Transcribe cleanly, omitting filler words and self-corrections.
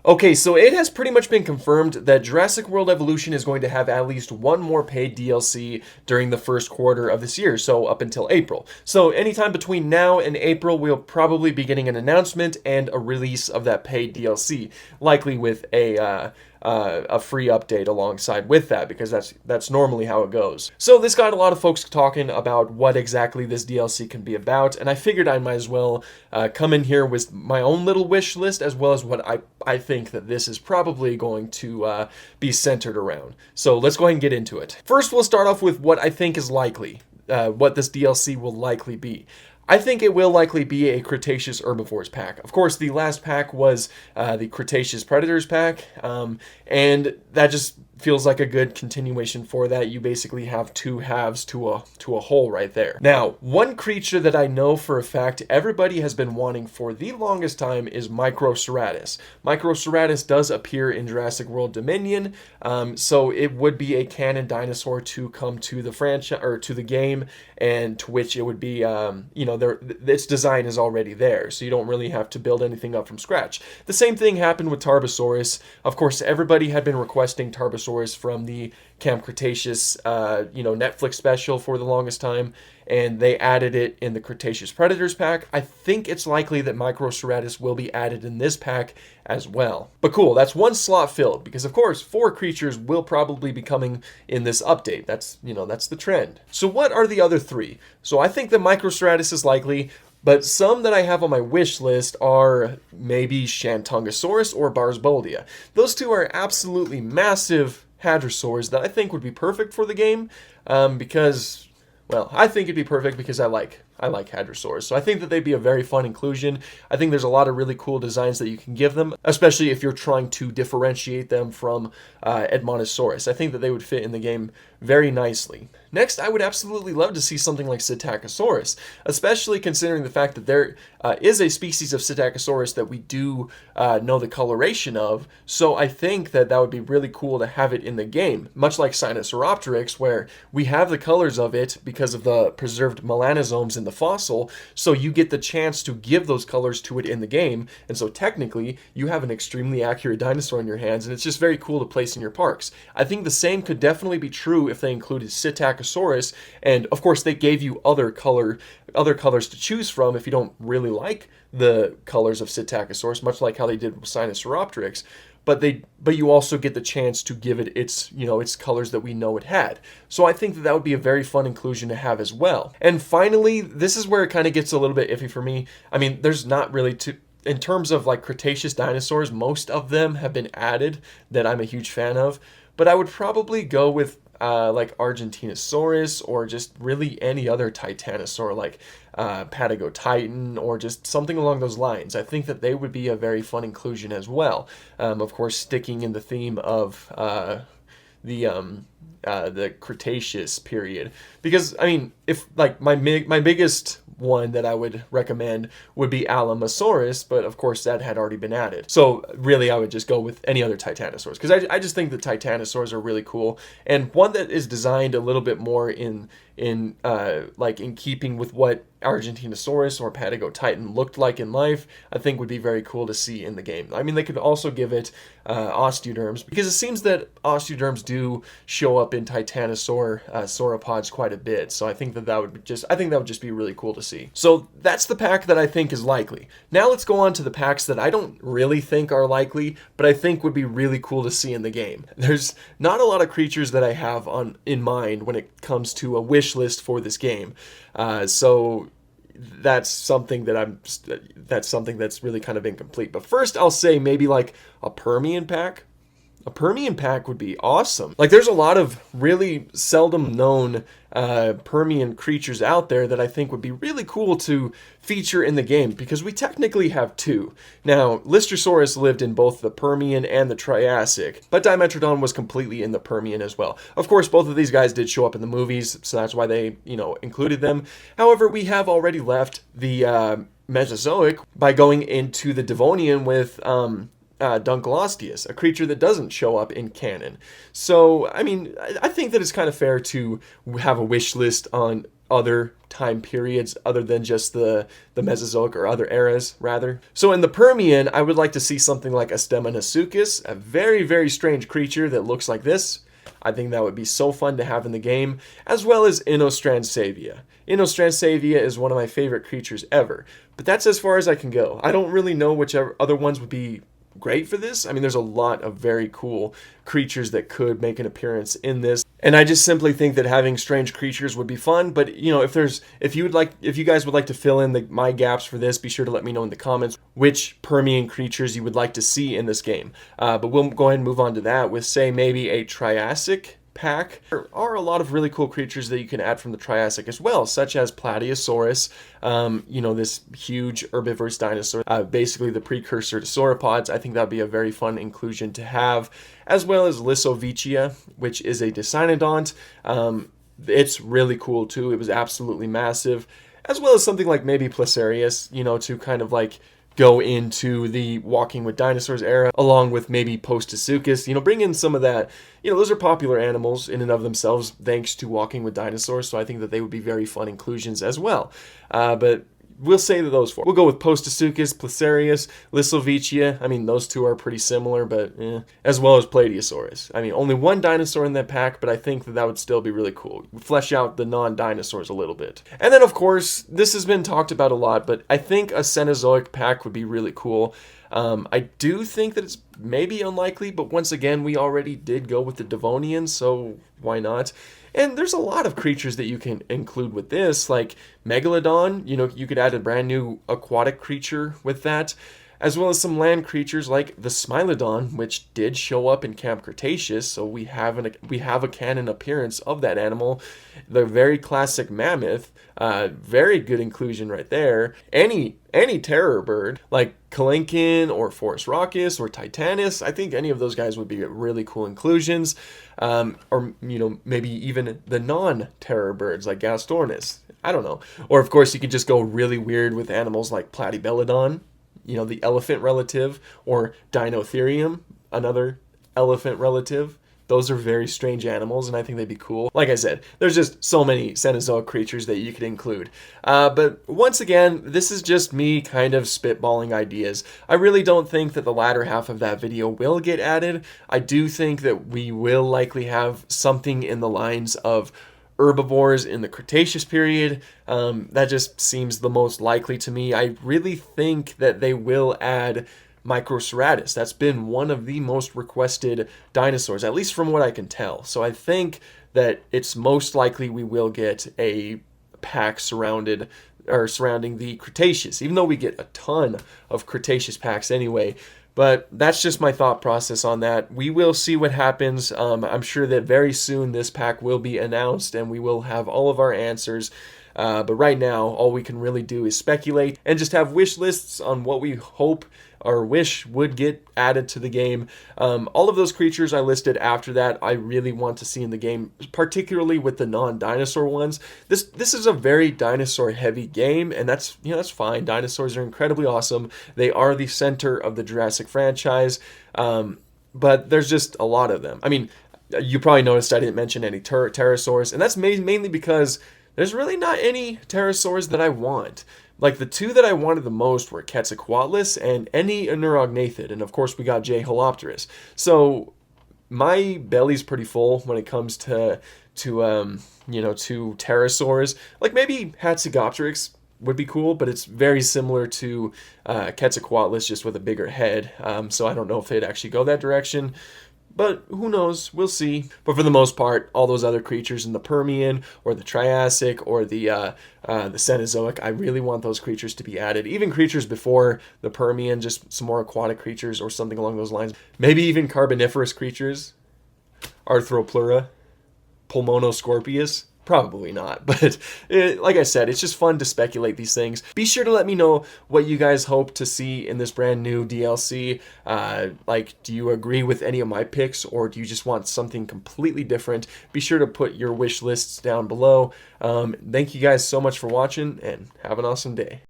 Okay, so it has pretty much been confirmed that Jurassic World Evolution is going to have at least one more paid DLC during the first quarter of this year, so up until April. So anytime between now and April, we'll probably be getting an announcement and a release of that paid DLC, likely with a free update alongside with that, because that's normally how it goes. So this got a lot of folks talking about what exactly this DLC can be about, and I figured I might as well come in here with my own little wish list, as well as what I think that this is probably going to be centered around. So let's go ahead and get into it. First, we'll start off with what I think is likely, what this DLC will likely be. I think it will likely be a Cretaceous Herbivores pack. Of course, the last pack was the Cretaceous Predators pack, and that just feels like a good continuation for that. You basically have two halves to a whole right there. Now, one creature that I know for a fact everybody has been wanting for the longest time is Microceratus. Microceratus does appear in Jurassic World Dominion, so it would be a canon dinosaur to come to the franchise or to the game, and to which it would be, its design is already there, so you don't really have to build anything up from scratch. The same thing happened with Tarbosaurus. Of course, everybody had been requesting Tarbosaurus from the Camp Cretaceous, Netflix special for the longest time, and they added it in the Cretaceous Predators pack. I think it's likely that Microceratus will be added in this pack as well. But cool, that's one slot filled, because of course 4 creatures will probably be coming in this update. That's the trend. So what are the other 3? So I think that Microceratus is likely, but some that I have on my wish list are maybe Shantungosaurus or Barsboldia. Those 2 are absolutely massive hadrosaurs that I think would be perfect for the game, because, well, I think it'd be perfect because I like hadrosaurs. So I think that they'd be a very fun inclusion. I think there's a lot of really cool designs that you can give them, especially if you're trying to differentiate them from Edmontosaurus. I think that they would fit in the game very nicely. Next, I would absolutely love to see something like Psittacosaurus, especially considering the fact that there is a species of Psittacosaurus that we do know the coloration of, so I think that would be really cool to have it in the game, much like Sinosauropteryx, where we have the colors of it because of the preserved melanosomes in the fossil, so you get the chance to give those colors to it in the game, and so technically you have an extremely accurate dinosaur in your hands, and it's just very cool to place in your parks. I think the same could definitely be true if they included Psittacosaurus, and of course they gave you other colors to choose from if you don't really like the colors of Psittacosaurus, much like how they did with Sinosauropteryx. But you also get the chance to give it its colors that we know it had. So I think that would be a very fun inclusion to have as well. And finally, this is where it kind of gets a little bit iffy for me. I mean, there's not really in terms of like Cretaceous dinosaurs, most of them have been added that I'm a huge fan of. But I would probably go with like Argentinosaurus, or just really any other titanosaur like Patagotitan, or just something along those lines. I think that they would be a very fun inclusion as well. Of course, sticking in the theme of the Cretaceous period, because I mean, if like my biggest one that I would recommend would be Alamosaurus, but of course that had already been added. So really I would just go with any other Titanosaurs, because I just think the Titanosaurs are really cool, and one that is designed a little bit more in keeping with what Argentinosaurus or Patagotitan looked like in life, I think would be very cool to see in the game. I mean, they could also give it osteoderms, because it seems that osteoderms do show up in Titanosaur sauropods quite a bit. So I think that would just be really cool to see. So that's the pack that I think is likely. Now let's go on to the packs that I don't really think are likely, but I think would be really cool to see in the game. There's not a lot of creatures that I have in mind when it comes to a wish list for this game. So that's something that's really kind of incomplete. But first I'll say maybe like a Permian pack. A Permian pack would be awesome. Like, there's a lot of really seldom known Permian creatures out there that I think would be really cool to feature in the game, because we technically have 2. Now, Lystrosaurus lived in both the Permian and the Triassic, but Dimetrodon was completely in the Permian as well. Of course, both of these guys did show up in the movies, so that's why they, included them. However, we have already left the Mesozoic by going into the Devonian with Dunkleosteus, a creature that doesn't show up in canon. So, I mean, I think that it's kind of fair to have a wish list on other time periods other than just the Mesozoic, or other eras rather. So in the Permian, I would like to see something like a Cenozoic, a very, very strange creature that looks like this. I think that would be so fun to have in the game, as well as Inostransavia. Inostransavia is one of my favorite creatures ever, but that's as far as I can go. I don't really know which other ones would be great for this. I mean, there's a lot of very cool creatures that could make an appearance in this, and I just simply think that having strange creatures would be fun. But you know, if you guys would like to fill in my gaps for this, be sure to let me know in the comments which Permian creatures you would like to see in this game. But we'll go ahead and move on to that with, say, maybe a Triassic pack. There are a lot of really cool creatures that you can add from the Triassic as well, such as Paleozoic, you know, this huge herbivorous dinosaur, basically the precursor to sauropods. I think that would be a very fun inclusion to have, as well as Lissovicia, which is a Dicynodont. It's really cool too. It was absolutely massive, as well as something like maybe Placerius, you know, to kind of like go into the Walking with Dinosaurs era, along with maybe Postosuchus, you know, bring in some of that. You know, those are popular animals in and of themselves thanks to Walking with Dinosaurs, so I think that they would be very fun inclusions as well. But we'll say that those four. We'll go with Postosuchus, Placerius, Lissovicia. I mean, those two are pretty similar, but as well as Plateosaurus. I mean, only one dinosaur in that pack, but I think that would still be really cool. Flesh out the non-dinosaurs a little bit. And then, of course, this has been talked about a lot, but I think a Cenozoic pack would be really cool. I do think that it's maybe unlikely, but once again, we already did go with the Devonian, so why not? And there's a lot of creatures that you can include with this, like Megalodon. You know, you could add a brand new aquatic creature with that, as well as some land creatures like the Smilodon, which did show up in Camp Cretaceous, so we have a canon appearance of that animal. The very classic mammoth, very good inclusion right there. Any terror bird like Kalinkin or Forest Raucus or Titanus, I think any of those guys would be really cool inclusions. Or, you know, maybe even the non-terror birds like Gastornis. I don't know. Or, of course, you could just go really weird with animals like Platybelodon, you know, the elephant relative, or Dinotherium, another elephant relative. Those are very strange animals, and I think they'd be cool. Like I said, there's just so many Cenozoic creatures that you could include. But once again, this is just me kind of spitballing ideas. I really don't think that the latter half of that video will get added. I do think that we will likely have something in the lines of herbivores in the Cretaceous period. That just seems the most likely to me. I really think that they will add Microceratus. That's been one of the most requested dinosaurs, at least from what I can tell. So I think that it's most likely we will get a pack surrounding the Cretaceous, even though we get a ton of Cretaceous packs anyway. But that's just my thought process on that. We will see what happens. I'm sure that very soon this pack will be announced and we will have all of our answers. But right now, all we can really do is speculate and just have wish lists on what we hope or wish would get added to the game. All of those creatures I listed after that, I really want to see in the game, particularly with the non-dinosaur ones. This is a very dinosaur-heavy game, and that's fine. Dinosaurs are incredibly awesome. They are the center of the Jurassic franchise, but there's just a lot of them. I mean, you probably noticed I didn't mention any pterosaurs, and that's mainly because there's really not any pterosaurs that I want. Like, the two that I wanted the most were Quetzalcoatlus and any Neurognathid, and of course we got J. Holopterus. So my belly's pretty full when it comes to pterosaurs. Like, maybe Hatzegopteryx would be cool, but it's very similar to Quetzalcoatlus, just with a bigger head. So I don't know if they'd actually go that direction. But who knows? We'll see. But for the most part, all those other creatures in the Permian or the Triassic or the Cenozoic, I really want those creatures to be added. Even creatures before the Permian, just some more aquatic creatures or something along those lines. Maybe even carboniferous creatures. Arthropleura, Pulmonoscorpius. Probably not, but like I said, it's just fun to speculate these things. Be sure to let me know what you guys hope to see in this brand new DLC. Like, do you agree with any of my picks, or do you just want something completely different? Be sure to put your wish lists down below. Thank you guys so much for watching, and have an awesome day.